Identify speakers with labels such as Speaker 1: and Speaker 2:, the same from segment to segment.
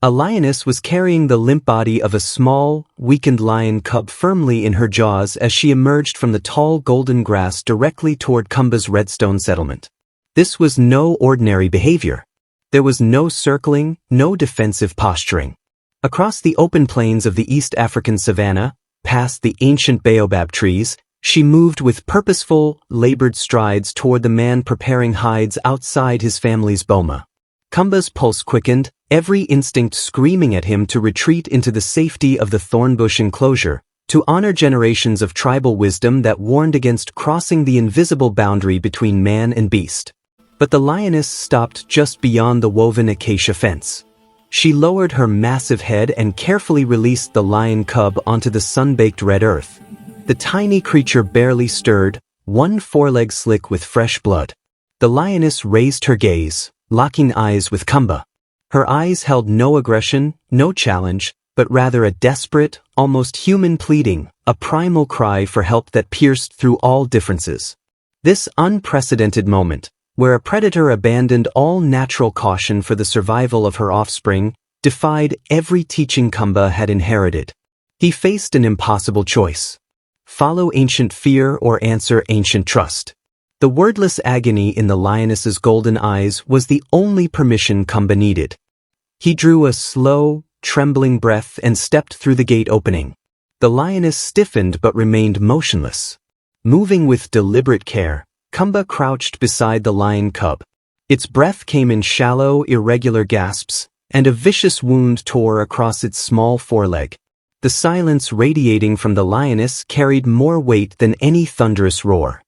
Speaker 1: A lioness was carrying the limp body of a small, weakened lion cub firmly in her jaws as she emerged from the tall golden grass directly toward Kumba's redstone settlement. This was no ordinary behavior. There was no circling, no defensive posturing. Across the open plains of the East African savanna, past the ancient baobab trees, she moved with purposeful, labored strides toward the man preparing hides outside his family's boma. Kumba's pulse quickened, every instinct screaming at him to retreat into the safety of the thornbush enclosure, to honor generations of tribal wisdom that warned against crossing the invisible boundary between man and beast. But the lioness stopped just beyond the woven acacia fence. She lowered her massive head and carefully released the lion cub onto the sun-baked red earth. The tiny creature barely stirred, one foreleg slick with fresh blood. The lioness raised her gaze, locking eyes with Kumba. Her eyes held no aggression, no challenge, but rather a desperate, almost human pleading, a primal cry for help that pierced through all differences. This unprecedented moment, where a predator abandoned all natural caution for the survival of her offspring, defied every teaching Kumba had inherited. He faced an impossible choice. Follow ancient fear or answer ancient trust. The wordless agony in the lioness's golden eyes was the only permission Kumba needed. He drew a slow, trembling breath and stepped through the gate opening. The lioness stiffened but remained motionless. Moving with deliberate care, Kumba crouched beside the lion cub. Its breath came in shallow, irregular gasps, and a vicious wound tore across its small foreleg. The silence radiating from the lioness carried more weight than any thunderous roar.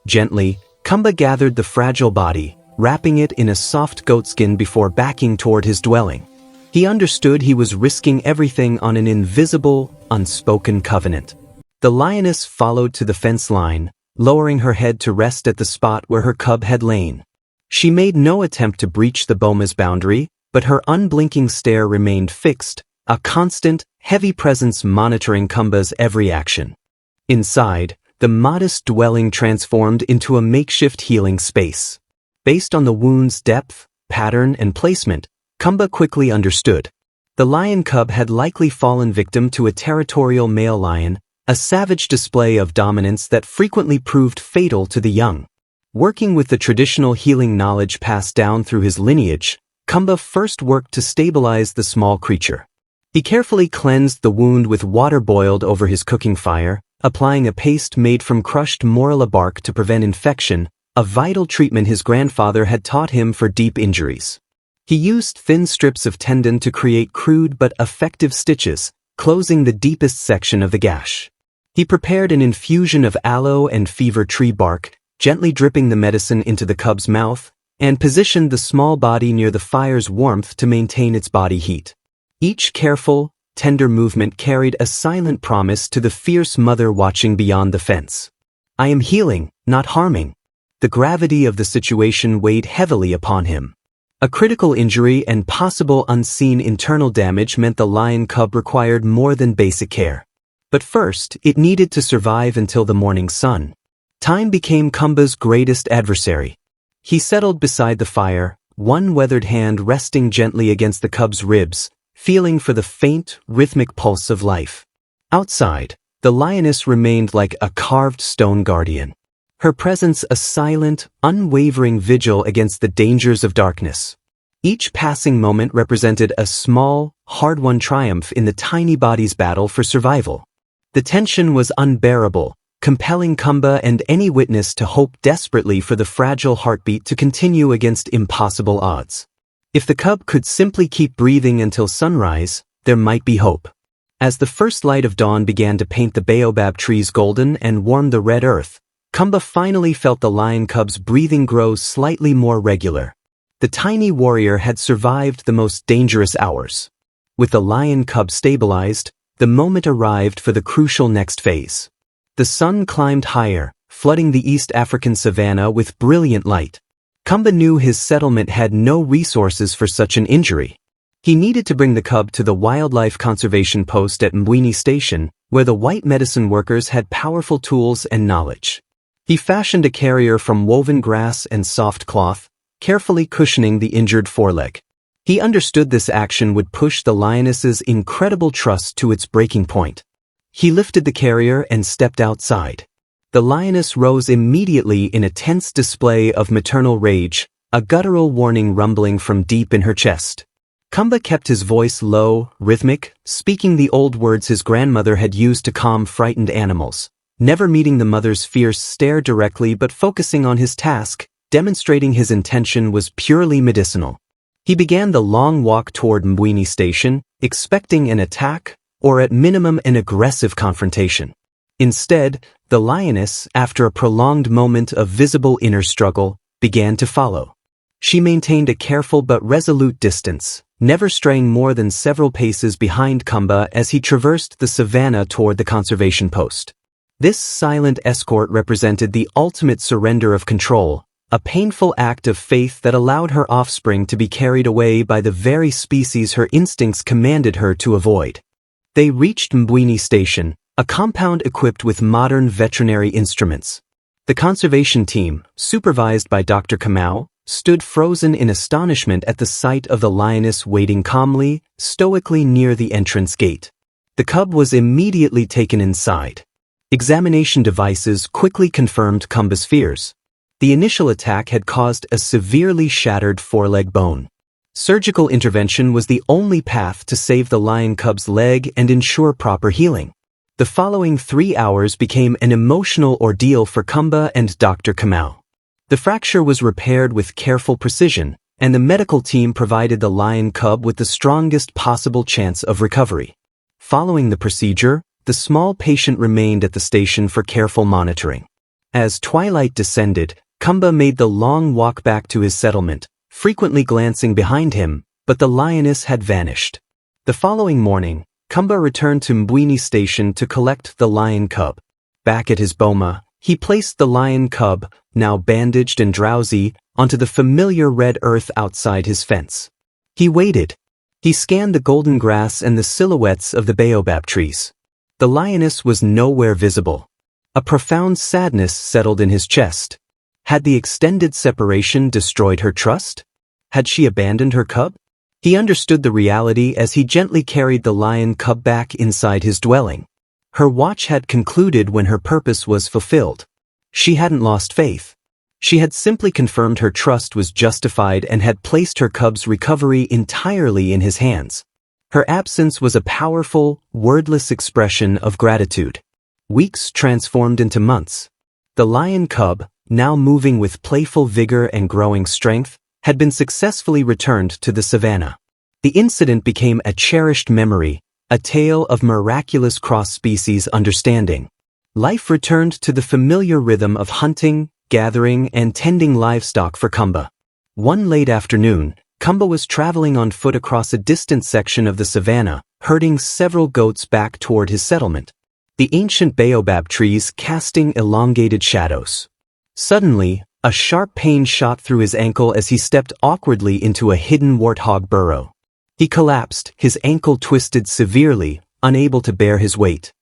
Speaker 1: Gently, Kumba gathered the fragile body, wrapping it in a soft goatskin before backing toward his dwelling. He understood he was risking everything on an invisible, unspoken covenant. The lioness followed to the fence line, lowering her head to rest at the spot where her cub had lain. She made no attempt to breach the boma's boundary, but her unblinking stare remained fixed, a constant, heavy presence monitoring Kumba's every action. Inside, the modest dwelling transformed into a makeshift healing space. Based on the wound's depth, pattern, and placement, Kumba quickly understood. The lion cub had likely fallen victim to a territorial male lion, a savage display of dominance that frequently proved fatal to the young. Working with the traditional healing knowledge passed down through his lineage, Kumba first worked to stabilize the small creature. He carefully cleansed the wound with water boiled over his cooking fire, applying a paste made from crushed morilla bark to prevent infection, a vital treatment his grandfather had taught him for deep injuries. He used thin strips of tendon to create crude but effective stitches, closing the deepest section of the gash. He prepared an infusion of aloe and fever tree bark, gently dripping the medicine into the cub's mouth, and positioned the small body near the fire's warmth to maintain its body heat. Each careful, tender movement carried a silent promise to the fierce mother watching beyond the fence. "I am healing, not harming." The gravity of the situation weighed heavily upon him. A critical injury and possible unseen internal damage meant the lion cub required more than basic care. But first, it needed to survive until the morning sun. Time became Kumba's greatest adversary. He settled beside the fire, one weathered hand resting gently against the cub's ribs, feeling for the faint, rhythmic pulse of life. Outside, the lioness remained like a carved stone guardian. Her presence a silent, unwavering vigil against the dangers of darkness. Each passing moment represented a small, hard-won triumph in the tiny body's battle for survival. The tension was unbearable, compelling Kumba and any witness to hope desperately for the fragile heartbeat to continue against impossible odds. If the cub could simply keep breathing until sunrise, there might be hope. As the first light of dawn began to paint the baobab trees golden and warm the red earth, Kumba finally felt the lion cub's breathing grow slightly more regular. The tiny warrior had survived the most dangerous hours. With the lion cub stabilized, the moment arrived for the crucial next phase. The sun climbed higher, flooding the East African savanna with brilliant light. Kumba knew his settlement had no resources for such an injury. He needed to bring the cub to the wildlife conservation post at Mbwini Station, where the white medicine workers had powerful tools and knowledge. He fashioned a carrier from woven grass and soft cloth, carefully cushioning the injured foreleg. He understood this action would push the lioness's incredible trust to its breaking point. He lifted the carrier and stepped outside. The lioness rose immediately in a tense display of maternal rage, a guttural warning rumbling from deep in her chest. Kumba kept his voice low, rhythmic, speaking the old words his grandmother had used to calm frightened animals, never meeting the mother's fierce stare directly but focusing on his task, demonstrating his intention was purely medicinal. He began the long walk toward Mbwini Station, expecting an attack, or at minimum an aggressive confrontation. Instead, the lioness, after a prolonged moment of visible inner struggle, began to follow. She maintained a careful but resolute distance, never straying more than several paces behind Kumba as he traversed the savanna toward the conservation post. This silent escort represented the ultimate surrender of control, a painful act of faith that allowed her offspring to be carried away by the very species her instincts commanded her to avoid. They reached Mbwini Station, a compound equipped with modern veterinary instruments. The conservation team, supervised by Dr. Kamau, stood frozen in astonishment at the sight of the lioness waiting calmly, stoically near the entrance gate. The cub was immediately taken inside. Examination devices quickly confirmed Kumba's fears. The initial attack had caused a severely shattered foreleg bone. Surgical intervention was the only path to save the lion cub's leg and ensure proper healing. The following 3 hours became an emotional ordeal for Kumba and Dr. Kamau. The fracture was repaired with careful precision, and the medical team provided the lion cub with the strongest possible chance of recovery. Following the procedure, the small patient remained at the station for careful monitoring. As twilight descended, Kumba made the long walk back to his settlement, frequently glancing behind him, but the lioness had vanished. The following morning, Kumba returned to Mbwini Station to collect the lion cub. Back at his boma, he placed the lion cub, now bandaged and drowsy, onto the familiar red earth outside his fence. He waited. He scanned the golden grass and the silhouettes of the baobab trees. The lioness was nowhere visible. A profound sadness settled in his chest. Had the extended separation destroyed her trust? Had she abandoned her cub? He understood the reality as he gently carried the lion cub back inside his dwelling. Her watch had concluded when her purpose was fulfilled. She hadn't lost faith. She had simply confirmed her trust was justified and had placed her cub's recovery entirely in his hands. Her absence was a powerful, wordless expression of gratitude. Weeks transformed into months. The lion cub, now moving with playful vigor and growing strength, had been successfully returned to the savanna. The incident became a cherished memory, a tale of miraculous cross-species understanding. Life returned to the familiar rhythm of hunting, gathering, and tending livestock for Kumba. One late afternoon, Kumba was traveling on foot across a distant section of the savanna, herding several goats back toward his settlement, the ancient baobab trees casting elongated shadows. Suddenly, a sharp pain shot through his ankle as he stepped awkwardly into a hidden warthog burrow. He collapsed, his ankle twisted severely, unable to bear his weight.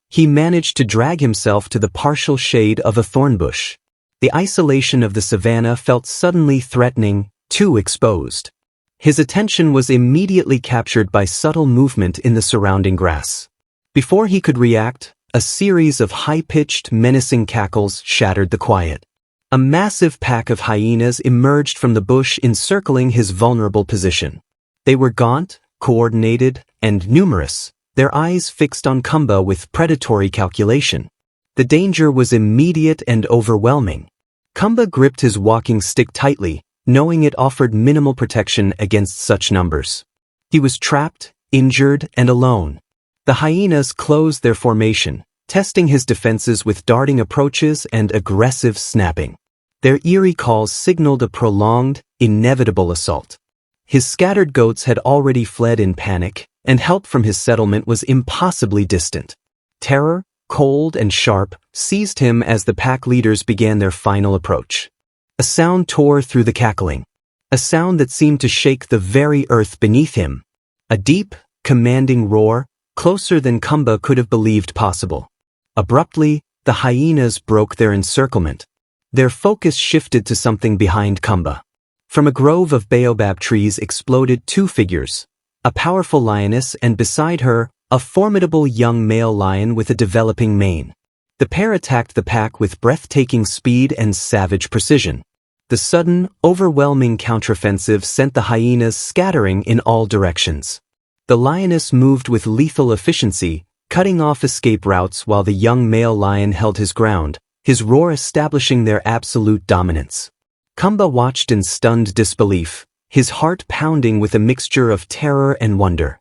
Speaker 1: He managed to drag himself to the partial shade of a thorn bush. The isolation of the savanna felt suddenly threatening, too exposed. His attention was immediately captured by subtle movement in the surrounding grass. Before he could react, a series of high-pitched, menacing cackles shattered the quiet. A massive pack of hyenas emerged from the bush encircling his vulnerable position. They were gaunt, coordinated, and numerous, their eyes fixed on Kumba with predatory calculation. The danger was immediate and overwhelming. Kumba gripped his walking stick tightly, knowing it offered minimal protection against such numbers. He was trapped, injured, and alone. The hyenas closed their formation, testing his defenses with darting approaches and aggressive snapping. Their eerie calls signaled a prolonged, inevitable assault. His scattered goats had already fled in panic, and help from his settlement was impossibly distant. Terror, cold and sharp, seized him as the pack leaders began their final approach. A sound tore through the cackling. A sound that seemed to shake the very earth beneath him. A deep, commanding roar, closer than Kumba could have believed possible. Abruptly, the hyenas broke their encirclement. Their focus shifted to something behind Kumba. From a grove of baobab trees exploded two figures, a powerful lioness and beside her, a formidable young male lion with a developing mane. The pair attacked the pack with breathtaking speed and savage precision. The sudden, overwhelming counteroffensive sent the hyenas scattering in all directions. The lioness moved with lethal efficiency, cutting off escape routes while the young male lion held his ground, his roar establishing their absolute dominance. Kumba watched in stunned disbelief, his heart pounding with a mixture of terror and wonder.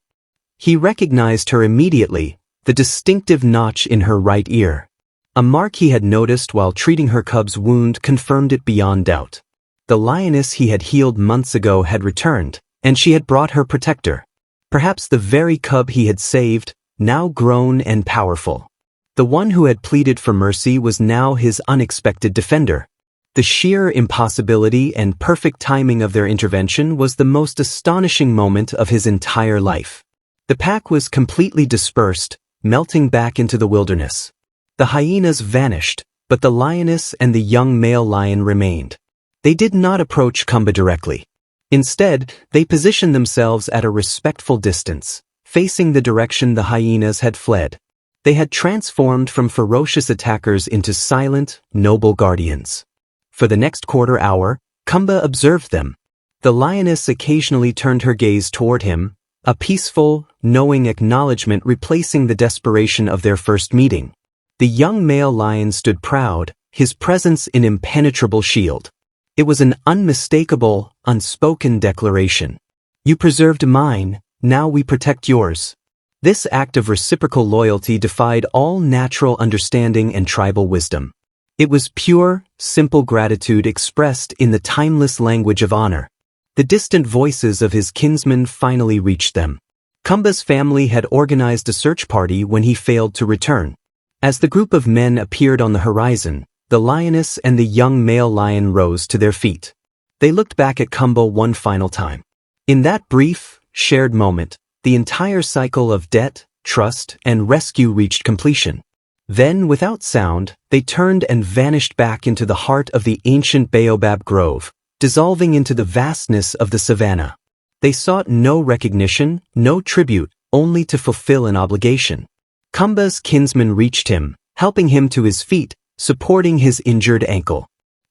Speaker 1: He recognized her immediately, the distinctive notch in her right ear. A mark he had noticed while treating her cub's wound confirmed it beyond doubt. The lioness he had healed months ago had returned, and she had brought her protector. Perhaps the very cub he had saved, now grown and powerful. The one who had pleaded for mercy was now his unexpected defender. The sheer impossibility and perfect timing of their intervention was the most astonishing moment of his entire life. The pack was completely dispersed, melting back into the wilderness. The hyenas vanished, but the lioness and the young male lion remained. They did not approach Kumba directly. Instead, they positioned themselves at a respectful distance, facing the direction the hyenas had fled. They had transformed from ferocious attackers into silent, noble guardians. For the next quarter hour, Kumba observed them. The lioness occasionally turned her gaze toward him, a peaceful, knowing acknowledgement replacing the desperation of their first meeting. The young male lion stood proud, his presence an impenetrable shield. It was an unmistakable, unspoken declaration. You preserved mine, now we protect yours. This act of reciprocal loyalty defied all natural understanding and tribal wisdom. It was pure, simple gratitude expressed in the timeless language of honor. The distant voices of his kinsmen finally reached them. Kumba's family had organized a search party when he failed to return. As the group of men appeared on the horizon, the lioness and the young male lion rose to their feet. They looked back at Kumba one final time. In that brief, shared moment, the entire cycle of debt, trust, and rescue reached completion. Then, without sound, they turned and vanished back into the heart of the ancient baobab grove, dissolving into the vastness of the savanna. They sought no recognition, no tribute, only to fulfill an obligation. Kumba's kinsman reached him, helping him to his feet, supporting his injured ankle.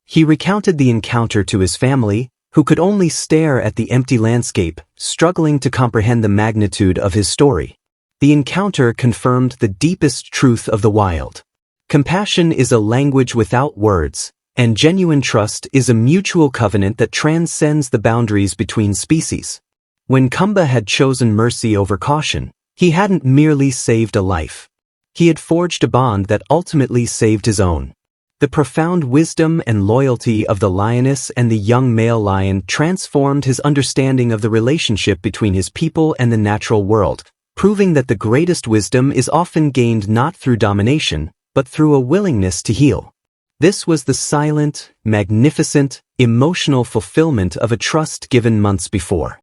Speaker 1: He recounted the encounter to his family, who could only stare at the empty landscape, struggling to comprehend the magnitude of his story. The encounter confirmed the deepest truth of the wild. Compassion is a language without words, and genuine trust is a mutual covenant that transcends the boundaries between species. When Kumba had chosen mercy over caution, he hadn't merely saved a life. He had forged a bond that ultimately saved his own. The profound wisdom and loyalty of the lioness and the young male lion transformed his understanding of the relationship between his people and the natural world, proving that the greatest wisdom is often gained not through domination, but through a willingness to heal. This was the silent, magnificent, emotional fulfillment of a trust given months before.